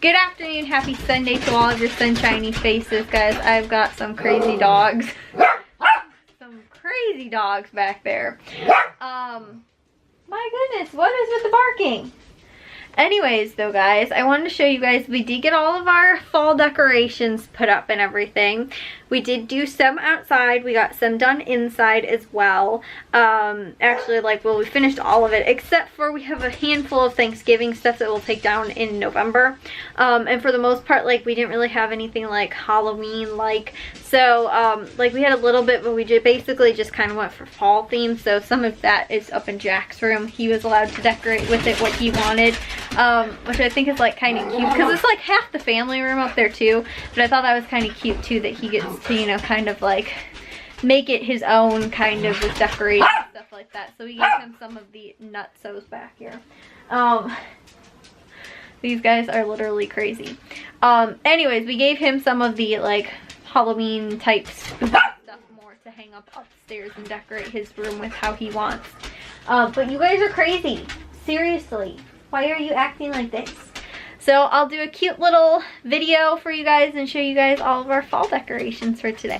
Good afternoon, happy Sunday to all of your sunshiny faces, guys. I've got some crazy dogs. Some crazy dogs back there. My goodness, what is with the barking? Anyways, though, guys, I wanted to show you guys, we did get all of our fall decorations put up and everything. We did do some outside. We got some done inside as well. Actually, we finished all of it, except for we have a handful of Thanksgiving stuff that we'll take down in November. And for the most part, we didn't really have anything Halloween-like. So, we had a little bit, but we basically just kind of went for fall theme. So some of that is up in Jack's room. He was allowed to decorate with it what he wanted. Which I think is kind of cute because it's half the family room up there too, but I thought that was kind of cute too that he gets to, you know, kind of make it his own kind of with decorating and stuff like that. So we gave him some of the nutsos back here. These guys are literally crazy. Anyways, we gave him some of the Halloween type stuff more to hang up upstairs and decorate his room with how he wants. But you guys are crazy, seriously. Why are you acting like this? So I'll do a cute little video for you guys and show you guys all of our fall decorations for today.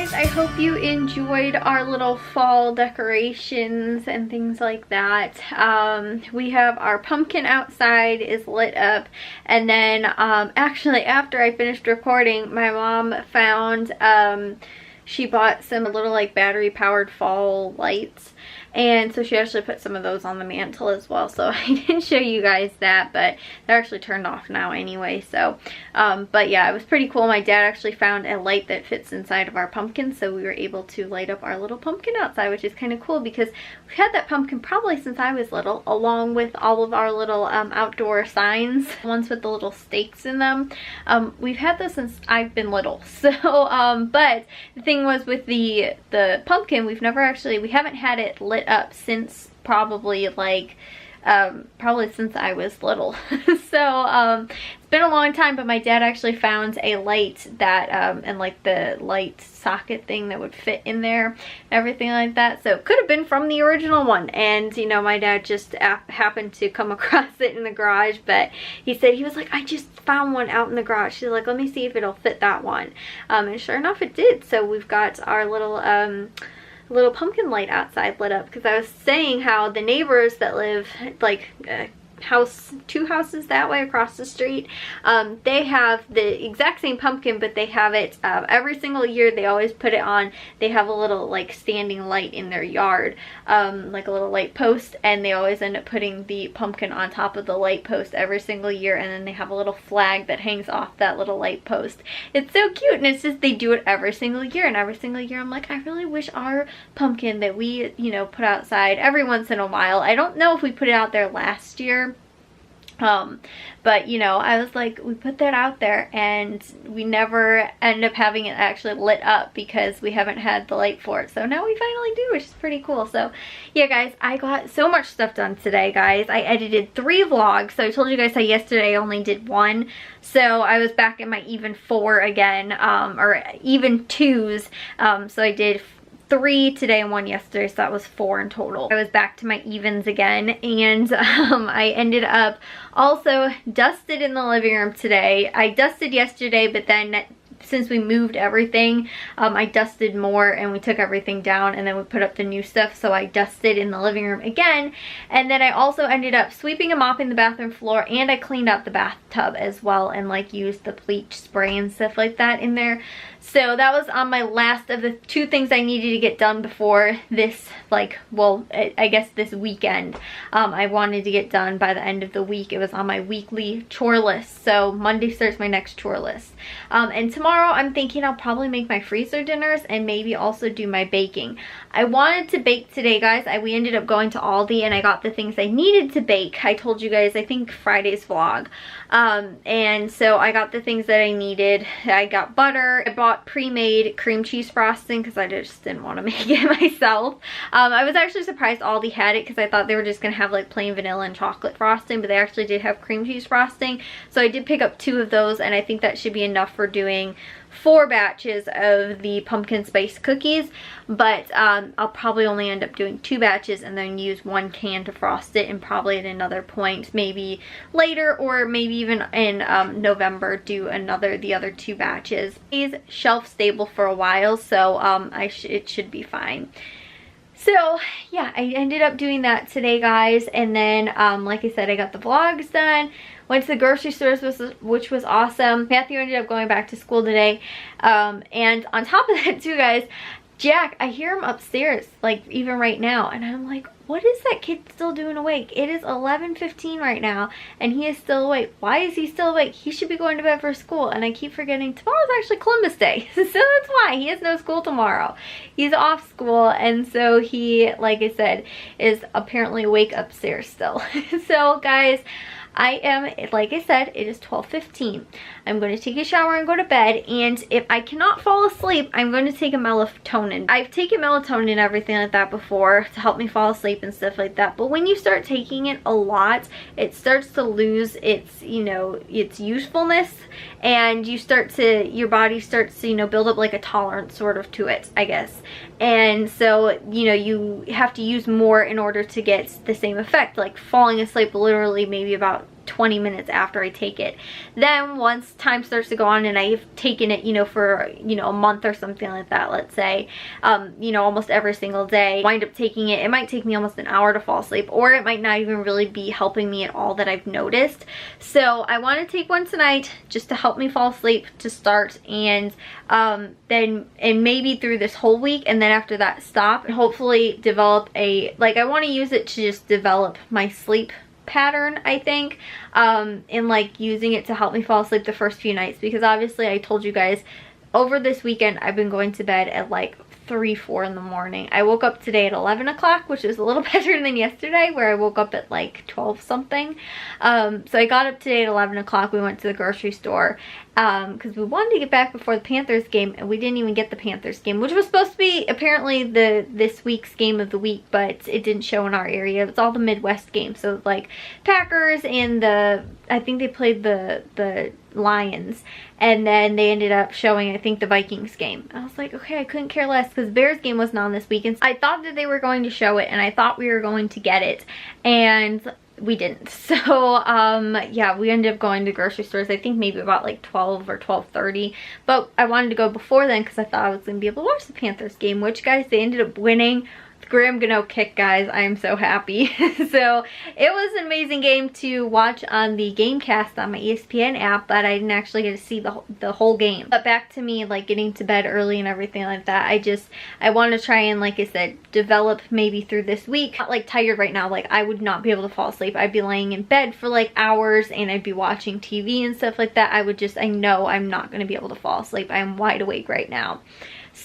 I hope you enjoyed our little fall decorations and things like that. We have our pumpkin outside is lit up, and then actually after I finished recording, my mom found she bought some little battery powered fall lights, and so she actually put some of those on the mantle as well. So I didn't show you guys that, but they're actually turned off now anyway. So but yeah, it was pretty cool. My dad actually found a light that fits inside of our pumpkin, so we were able to light up our little pumpkin outside, which is kind of cool because we've had that pumpkin probably since I was little, along with all of our little outdoor signs, ones with the little stakes in them. We've had those since I've been little. So but the thing was with the pumpkin, we haven't had it lit up since probably since I was little. So it's been a long time, but my dad actually found a light that and the light socket thing that would fit in there and everything like that. So it could have been from the original one, and you know, my dad just happened to come across it in the garage. But he was like, I just found one out in the garage. She's like, let me see if it'll fit that one, and sure enough it did. So we've got our little pumpkin light outside lit up, because I was saying how the neighbors that live two houses that way across the street, they have the exact same pumpkin, but they have it every single year. They always put it on. They have a little standing light in their yard, a little light post, and they always end up putting the pumpkin on top of the light post every single year, and then they have a little flag that hangs off that little light post. It's so cute, and it's just they do it every single year, and every single year I'm like, I really wish our pumpkin that we put outside every once in a while. I don't know if we put it out there last year, But you know, I was like, we put that out there and we never end up having it actually lit up because we haven't had the light for it. So now we finally do, which is pretty cool. So yeah, guys, I got so much stuff done today, guys. I edited 3 vlogs. So I told you guys that yesterday I only did 1. So I was back in my even 4 again, or even 2s. So I did 3 today and 1 yesterday, so that was 4 in total. I was back to my evens again, and I ended up also dusted in the living room today. I dusted yesterday, but then since we moved everything, I dusted more and we took everything down and then we put up the new stuff, so I dusted in the living room again. And then I also ended up sweeping and mopping the bathroom floor, and I cleaned out the bathtub as well and like used the bleach spray and stuff like that in there. So that was on my last of the 2 things I needed to get done before this, like, well, I guess this weekend. I wanted to get done by the end of the week. It was on my weekly chore list. So Monday starts my next chore list. And tomorrow I'm thinking I'll probably make my freezer dinners and maybe also do my baking. I wanted to bake today, guys. We ended up going to Aldi and I got the things I needed to bake. I told you guys, I think Friday's vlog. And so I got the things that I needed. I got butter. I bought pre-made cream cheese frosting because I just didn't want to make it myself. I was actually surprised Aldi had it because I thought they were just going to have like plain vanilla and chocolate frosting, but they actually did have cream cheese frosting. So I did pick up 2 of those, and I think that should be enough for doing 4 batches of the pumpkin spice cookies, but I'll probably only end up doing 2 batches and then use 1 can to frost it, and probably at another point, maybe later or maybe even in November, do the other 2 batches. These shelf stable for a while, so it should be fine. So yeah, I ended up doing that today, guys, and then like I said, I got the vlogs done. Went to the grocery stores, which was awesome. Matthew ended up going back to school today. And on top of that too, guys, Jack, I hear him upstairs, like even right now. And I'm like, what is that kid still doing awake? It is 11:15 right now and he is still awake. Why is he still awake? He should be going to bed for school. And I keep forgetting tomorrow's actually Columbus Day. So that's why he has no school tomorrow. He's off school, and so he, like I said, is apparently awake upstairs still. So guys, I am, like I said, it is 12:15. I'm going to take a shower and go to bed, and if I cannot fall asleep, I'm going to take a melatonin. I've taken melatonin and everything like that before to help me fall asleep and stuff like that, but when you start taking it a lot, it starts to lose its, you know, its usefulness, and your body starts to, you know, build up like a tolerance sort of to it, I guess. And so, you know, you have to use more in order to get the same effect, like falling asleep literally maybe about 20 minutes after I take it. Then once time starts to go on and I've taken it, you know, for, you know, a month or something like that, let's say, you know, almost every single day, wind up taking it, it might take me almost an hour to fall asleep, or it might not even really be helping me at all that I've noticed. So I want to take one tonight just to help me fall asleep to start, and maybe through this whole week, and then after that stop, and hopefully develop I want to use it to just develop my sleep pattern, I think, in like using it to help me fall asleep the first few nights, because obviously I told you guys over this weekend I've been going to bed at like 3-4 in the morning. I woke up today at 11 o'clock, which was a little better than yesterday where I woke up at like 12 something. So I got up today at 11 o'clock. We went to the grocery store because we wanted to get back before the Panthers game, and we didn't even get the Panthers game, which was supposed to be apparently this week's game of the week, but it didn't show in our area. It's all the Midwest games, so like Packers and I think they played the Lions, and then they ended up showing, I think, the Vikings game. I was like, okay, I couldn't care less because Bears game wasn't on this weekend. I thought that they were going to show it, and I thought we were going to get it, and we didn't. So yeah, we ended up going to grocery stores, I think maybe about like 12 or 12:30, but I wanted to go before then because I thought I was going to be able to watch the Panthers game, which, guys, they ended up winning. Graham Gano kick, guys. I am so happy. So it was an amazing game to watch on the Gamecast on my ESPN app, but I didn't actually get to see the whole game. But back to me, like, getting to bed early and everything like that. I want to try and, like I said, develop maybe through this week. Not like tired right now. Like, I would not be able to fall asleep. I'd be laying in bed for like hours and I'd be watching TV and stuff like that. I know I'm not going to be able to fall asleep. I'm wide awake right now.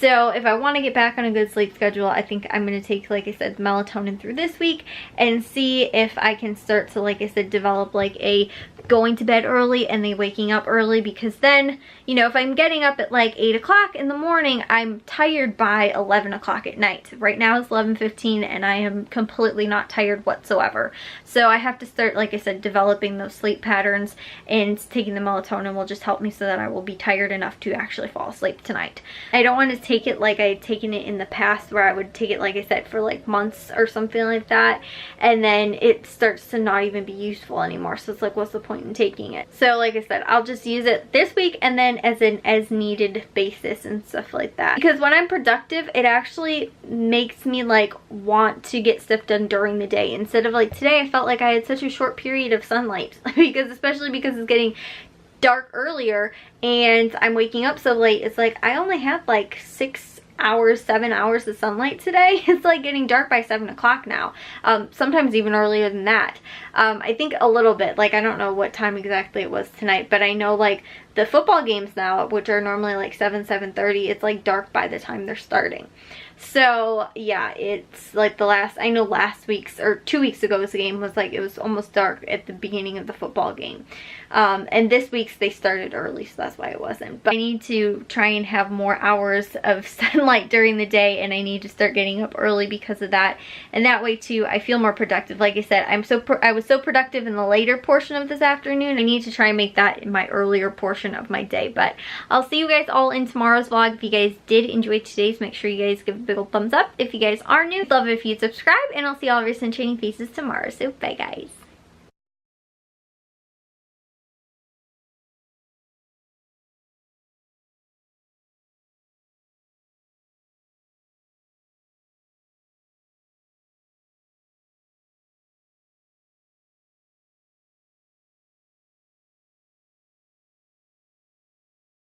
So if I want to get back on a good sleep schedule, I think I'm going to take, like I said, melatonin through this week and see if I can start to, like I said, develop like a going to bed early and then waking up early, because then, you know, if I'm getting up at like 8 o'clock in the morning, I'm tired by 11 o'clock at night. Right now it's 11:15 and I am completely not tired whatsoever. So I have to start, like I said, developing those sleep patterns, and taking the melatonin will just help me so that I will be tired enough to actually fall asleep tonight. I don't want to take it like I had taken it in the past, where I would take it, like I said, for like months or something like that, and then it starts to not even be useful anymore. So it's like, what's the point in taking it? So like I said, I'll just use it this week and then as an as needed basis and stuff like that, because when I'm productive, it actually makes me like want to get stuff done during the day, instead of like today I felt like I had such a short period of sunlight because especially because it's getting dark earlier and I'm waking up so late. It's like I only had like 6 hours, 7 hours of sunlight today. It's like getting dark by 7 o'clock now. Sometimes even earlier than that. I think a little bit, like I don't know what time exactly it was tonight, but I know like the football games now, which are normally like 7:30, it's like dark by the time they're starting. So yeah, it's like I know last week's or 2 weeks ago's game was like, it was almost dark at the beginning of the football game. And this week's they started early, so that's why it wasn't. But I need to try and have more hours of sunlight during the day, and I need to start getting up early because of that. And that way too, I feel more productive. Like I said, I was so productive in the later portion of this afternoon. I need to try and make that in my earlier portion of my day. But I'll see you guys all in tomorrow's vlog. If you guys did enjoy today's, make sure you guys give a big old thumbs up. If you guys are new, love it if you'd subscribe, and I'll see all of your sunshiny faces tomorrow. So bye guys.